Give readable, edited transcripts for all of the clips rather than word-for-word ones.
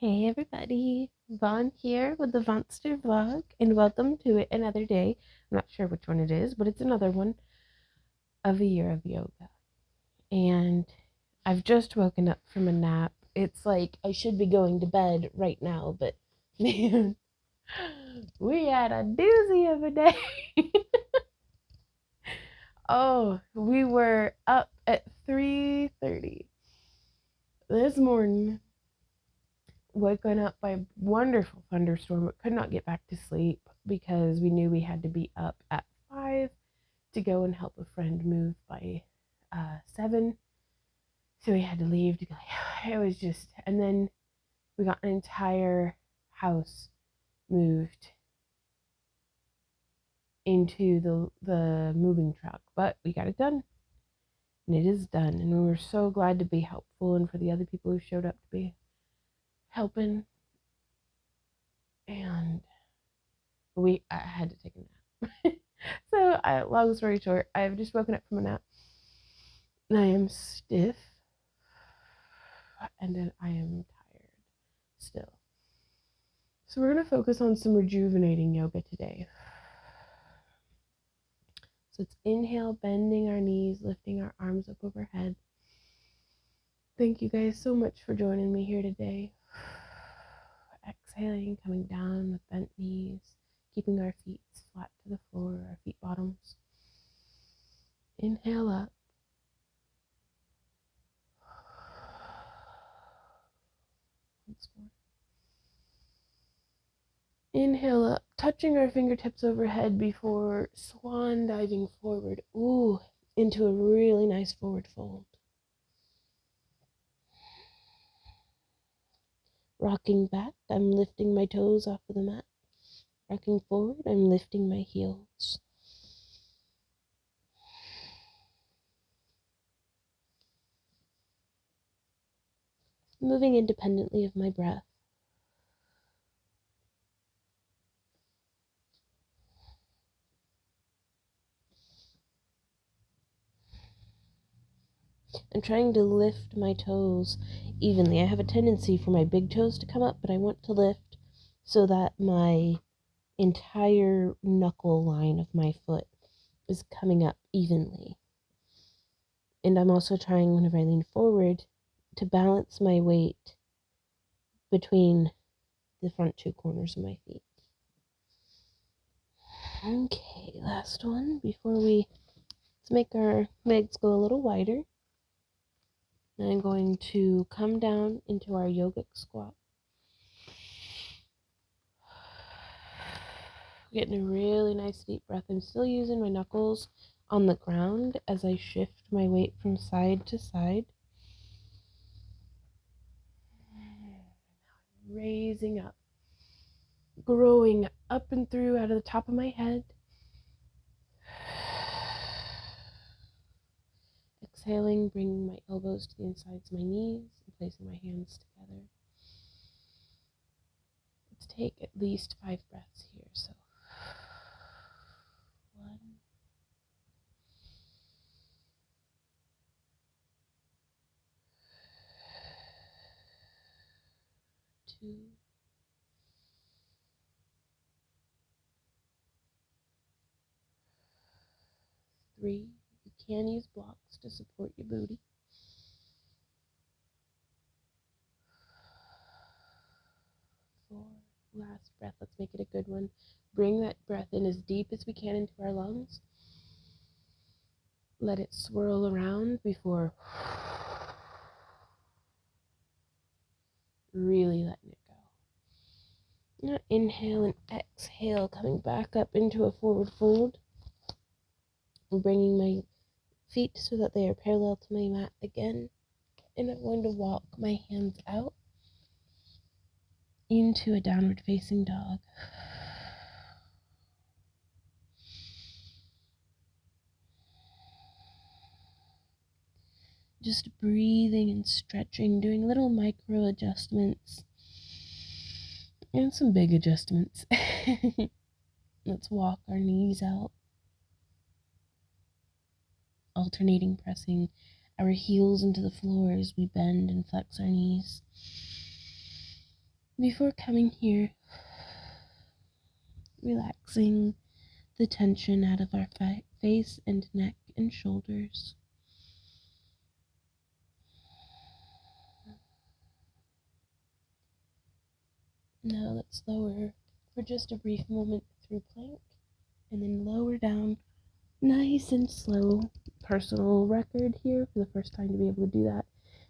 Hey everybody, Vaughn here with the Vonster vlog, and welcome to it another day. I'm not sure which one it is, but it's another one of a year of yoga. And I've just woken up from a nap. It's like I should be going to bed right now, but man, we had a doozy of a day. Oh, we were up at 3:30 this morning, woken up by a wonderful thunderstorm, but could not get back to sleep because we knew we had to be up at 5 to go and help a friend move by 7. So we had to leave to go. It was just, and then we got an entire house moved into the moving truck, but we got it done, and it is done, and we were so glad to be helpful, and for the other people who showed up to be helping. And I had to take a nap. So, long story short, I've just woken up from a nap, and I am stiff, and then I am tired still. So we're going to focus on some rejuvenating yoga today. So it's inhale, bending our knees, lifting our arms up overhead. Thank you guys so much for joining me here today. Exhaling, coming down with bent knees, keeping our feet flat to the floor, our feet bottoms. Inhale up. Once more. Inhale up, touching our fingertips overhead before swan diving forward. Ooh, into a really nice forward fold. Rocking back, I'm lifting my toes off of the mat. Rocking forward, I'm lifting my heels. Moving independently of my breath. I'm trying to lift my toes evenly. I have a tendency for my big toes to come up, but I want to lift so that my entire knuckle line of my foot is coming up evenly. And I'm also trying, whenever I lean forward, to balance my weight between the front two corners of my feet. Okay, last one before let's make our legs go a little wider. And I'm going to come down into our yogic squat. Getting a really nice deep breath. I'm still using my knuckles on the ground as I shift my weight from side to side. Raising up, growing up and through out of the top of my head. Exhaling, bringing my elbows to the insides of my knees and placing my hands together. Let's take at least 5 breaths here. So 1, 2, 3. You can use blocks to support your booty. 4. Last breath. Let's make it a good one. Bring that breath in as deep as we can into our lungs. Let it swirl around before really letting it go. Now inhale and exhale, coming back up into a forward fold. And bringing my feet so that they are parallel to my mat again. And I'm going to walk my hands out into a downward facing dog. Just breathing and stretching, doing little micro adjustments and some big adjustments. Let's walk our knees out, alternating pressing our heels into the floor as we bend and flex our knees. before coming here, relaxing the tension out of our face and neck and shoulders. Now let's lower for just a brief moment through plank, and then lower down nice and slow. Personal record here for the first time to be able to do that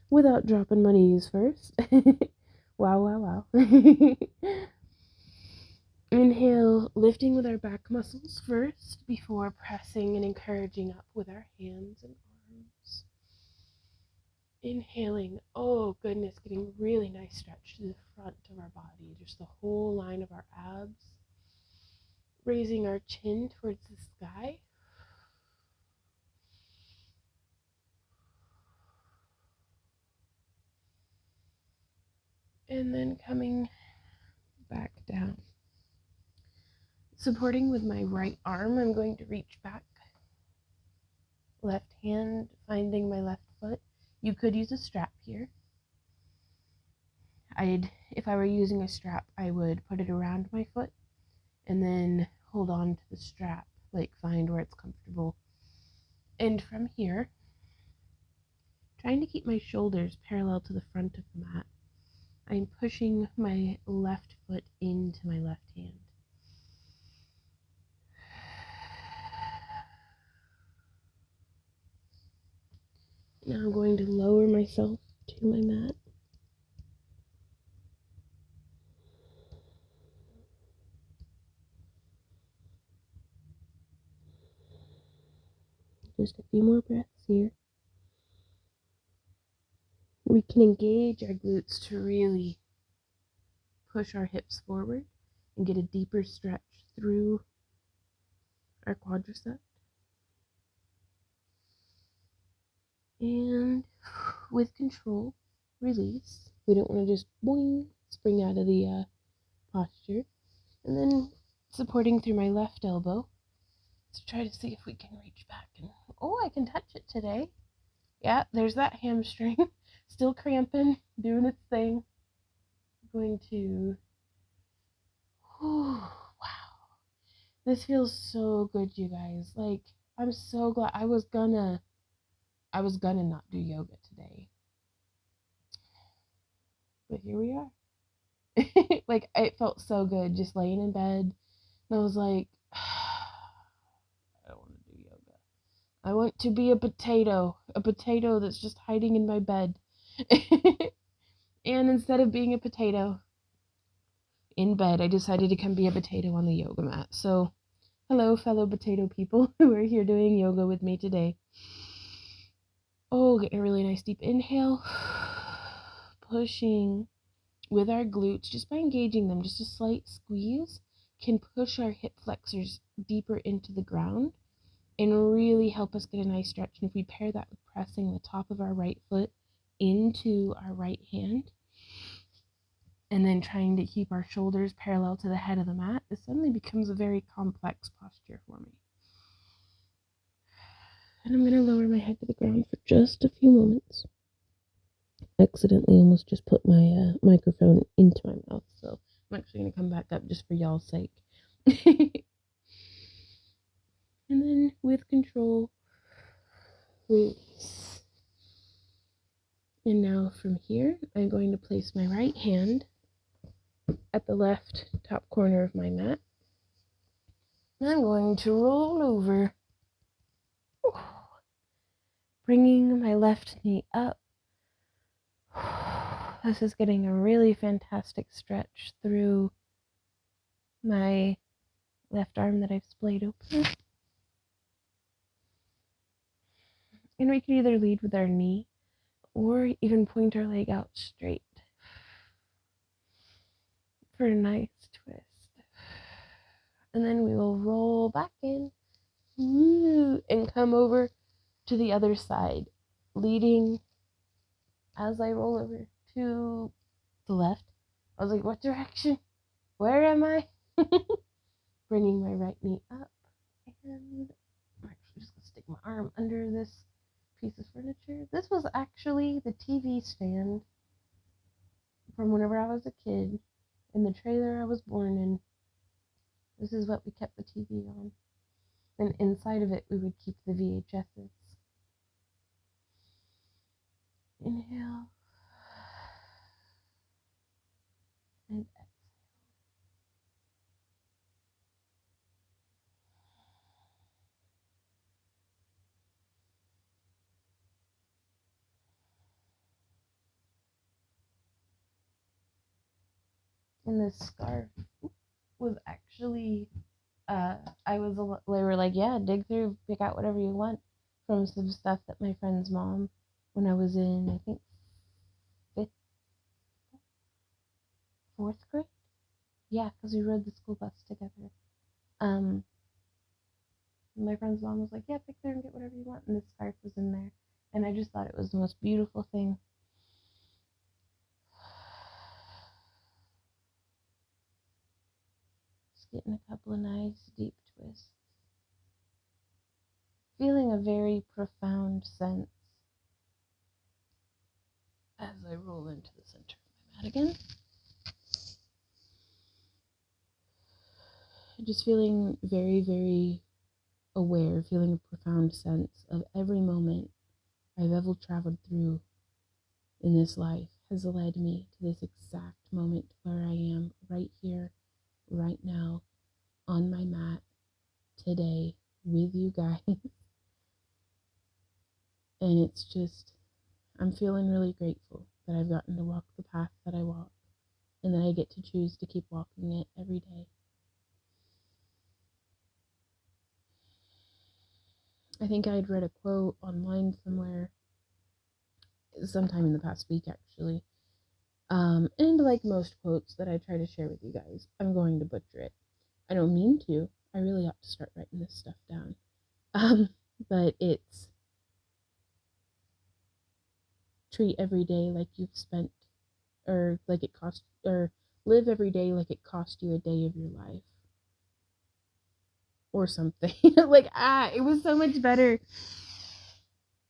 without dropping my knees first. Wow, wow, wow. Inhale, lifting with our back muscles first before pressing and encouraging up with our hands and arms. Inhaling, oh goodness, getting really nice stretch to the front of our body, just the whole line of our abs. Raising our chin towards the sky. And then coming back down. Supporting with my right arm, I'm going to reach back. Left hand finding my left foot. You could use a strap here. If I were using a strap, I would put it around my foot and then hold on to the strap, like find where it's comfortable. And from here, trying to keep my shoulders parallel to the front of the mat, I'm pushing my left foot into my left hand. Now I'm going to lower myself to my mat. Just a few more breaths here. We can engage our glutes to really push our hips forward and get a deeper stretch through our quadricep. And with control, release. We don't want to just boing, spring out of the posture. And then supporting through my left elbow to try to see if we can reach back. And I can touch it today. Yeah, there's that hamstring. Still cramping, doing its thing. Going to... wow. This feels so good, you guys. Like, I'm so glad. I was gonna not do yoga today. But here we are. Like, it felt so good just laying in bed. And I was like, I don't want to do yoga. I want to be a potato that's just hiding in my bed. And instead of being a potato in bed, I decided to come be a potato on the yoga mat. So, hello, fellow potato people who are here doing yoga with me today. Getting a really nice deep inhale. Pushing with our glutes, just by engaging them, just a slight squeeze can push our hip flexors deeper into the ground and really help us get a nice stretch. And if we pair that with pressing the top of our right foot into our right hand, and then trying to keep our shoulders parallel to the head of the mat, it suddenly becomes a very complex posture for me. And I'm going to lower my head to the ground for just a few moments. Accidentally almost just put my microphone into my mouth, so I'm actually going to come back up just for y'all's sake. And then with control, release. And now from here, I'm going to place my right hand at the left top corner of my mat. And I'm going to roll over, bringing my left knee up. This is getting a really fantastic stretch through my left arm that I've splayed open. And we can either lead with our knee or even point our leg out straight for a nice twist. And then we will roll back in and come over to the other side, leading as I roll over to the left. I was like, what direction? Where am I? Bringing my right knee up. And I'm actually just going to stick my arm under this piece of furniture. This was actually the TV stand from whenever I was a kid. in the trailer I was born in, this is what we kept the TV on. And inside of it, we would keep the VHSs. Inhale and exhale. And this scarf was actually, I was, they were like, yeah, dig through, pick out whatever you want from some stuff that my friend's mom, when I was in, I think, fifth, fourth grade? Yeah, because we rode the school bus together. Um, my friend's mom was like, yeah, pick there and get whatever you want. And this scarf was in there. And I just thought it was the most beautiful thing. Just getting a couple of nice deep twists. Feeling a very profound sense as I roll into the center of my mat again. Just feeling very, very aware, feeling a profound sense of every moment I've ever traveled through in this life has led me to this exact moment where I am right here, right now, on my mat today with you guys. And it's just, I'm feeling really grateful that I've gotten to walk the path that I walk and that I get to choose to keep walking it every day. I think I'd read a quote online somewhere, sometime in the past week actually. And like most quotes that I try to share with you guys, I'm going to butcher it. I don't mean to. I really ought to start writing this stuff down. But it's treat every day like you've spent, or like it cost, or live every day like it cost you a day of your life. Or something. Like, it was so much better.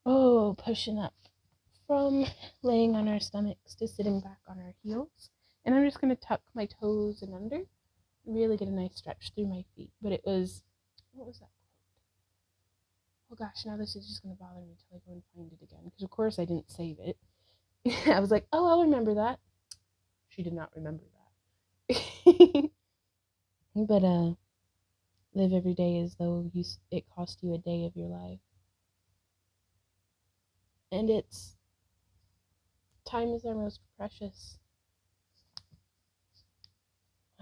Oh, pushing up from laying on our stomachs to sitting back on our heels. And I'm just going to tuck my toes in under, really get a nice stretch through my feet. But it was, what was that quote? Oh gosh, now this is just going to bother me till I go and find it again. Because of course I didn't save it. I was like, oh, I'll remember that. She did not remember that. But live every day as though it cost you a day of your life. And it's, time is our most precious.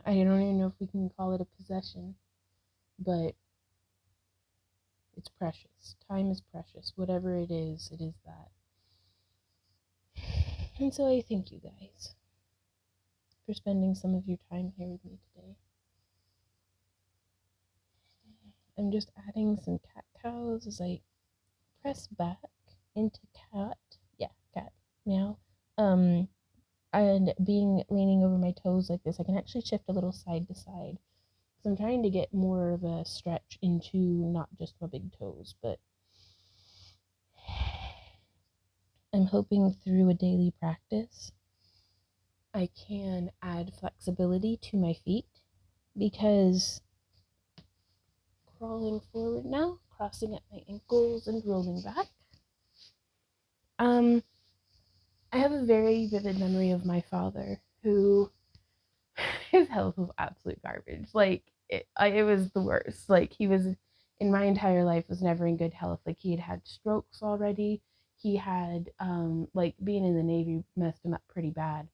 I don't even know if we can call it a possession, but it's precious. Time is precious. Whatever it is that. And so I thank you guys for spending some of your time here with me today. I'm just adding some cat cows as I press back into cat. Yeah, cat. Meow. And leaning over my toes like this, I can actually shift a little side to side. So I'm trying to get more of a stretch into not just my big toes, but I'm hoping through a daily practice I can add flexibility to my feet, because crawling forward now, crossing at my ankles and rolling back. I have a very vivid memory of my father, who, his health was absolute garbage. Like, it was the worst. Like, he was, in my entire life, was never in good health. Like, he had strokes already. He had, like, being in the Navy messed him up pretty bad.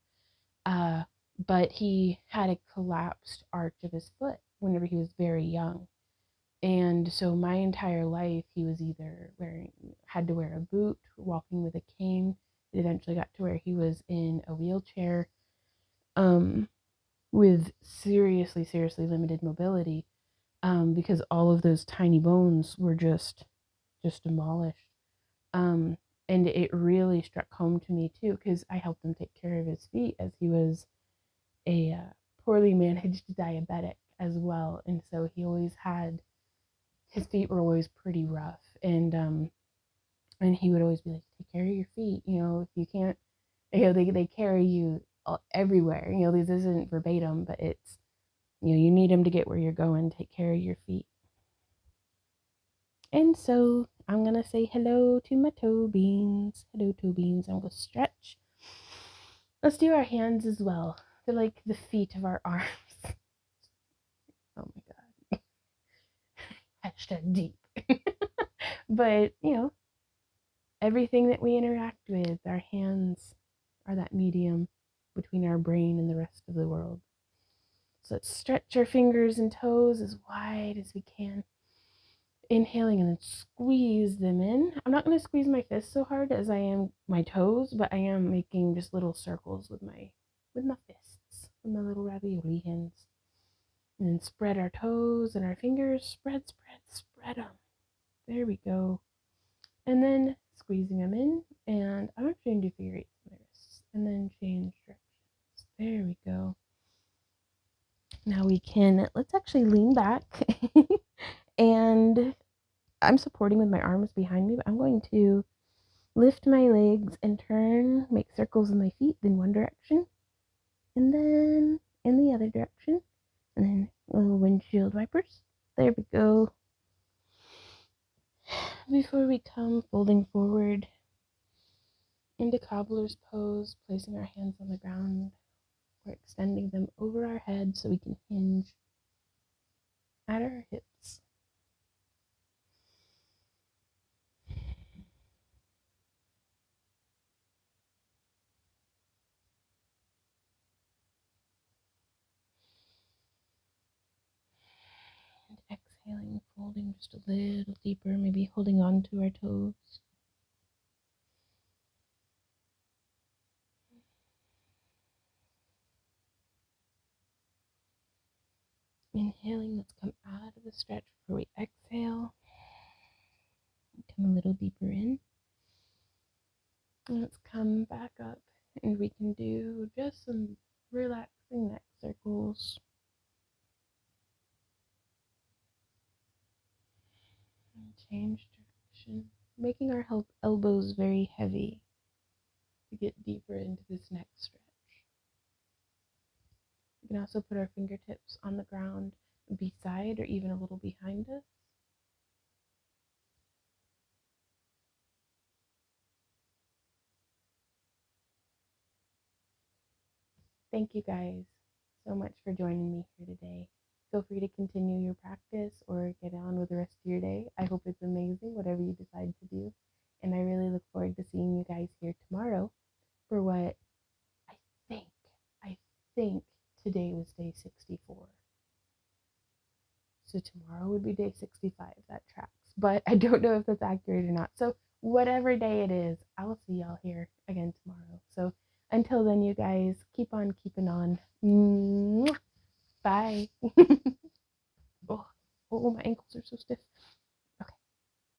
But he had a collapsed arch of his foot whenever he was very young. And so my entire life, he was either had to wear a boot, walking with a cane. It eventually got to where he was in a wheelchair, with seriously, seriously limited mobility, because all of those tiny bones were just demolished. Um, and it really struck home to me too, because I helped him take care of his feet, as he was a poorly managed diabetic as well, and so he always had, his feet were always pretty rough, and he would always be like, take care of your feet, if you can't, they carry you everywhere. This isn't verbatim, but it's, you need them to get where you're going. Take care of your feet. And so I'm going to say hello to my toe beans. Hello, toe beans. I'm going to stretch. Let's do our hands as well. They're like the feet of our arms. Oh my God. Hashtag deep. But, everything that we interact with, our hands are that medium between our brain and the rest of the world. So let's stretch our fingers and toes as wide as we can. Inhaling and then squeeze them in. I'm not going to squeeze my fists so hard as I am my toes, but I am making just little circles with my fists, with my little ravioli hands. And then spread our toes and our fingers. Spread them. There we go. And then squeezing them in. And I'm actually going to do figure eights with my wrists. And then change directions. There we go. Now let's actually lean back. And I'm supporting with my arms behind me, but I'm going to lift my legs and turn, make circles with my feet in one direction, and then in the other direction, and then little windshield wipers. There we go. Before we come folding forward into cobbler's pose, placing our hands on the ground, we're extending them over our head so we can hinge at our hips. And exhaling, folding just a little deeper, maybe holding on to our toes. Inhaling, let's come out of the stretch before we exhale. Come a little deeper in. And let's come back up, and we can do just some relaxing neck circles. And change direction, making our elbows very heavy to get deeper into this neck stretch. We can also put our fingertips on the ground beside or even a little behind us. Thank you guys so much for joining me here today. Feel free to continue your practice or get on with the rest of your day. I hope it's amazing, whatever you decide to do. And I really look forward to seeing you guys here tomorrow for what I think, I think today was day 64. So tomorrow would be day 65. That tracks. But I don't know if that's accurate or not. So whatever day it is, I will see y'all here again tomorrow. So until then, you guys, keep on keeping on. Bye. Oh, my ankles are so stiff.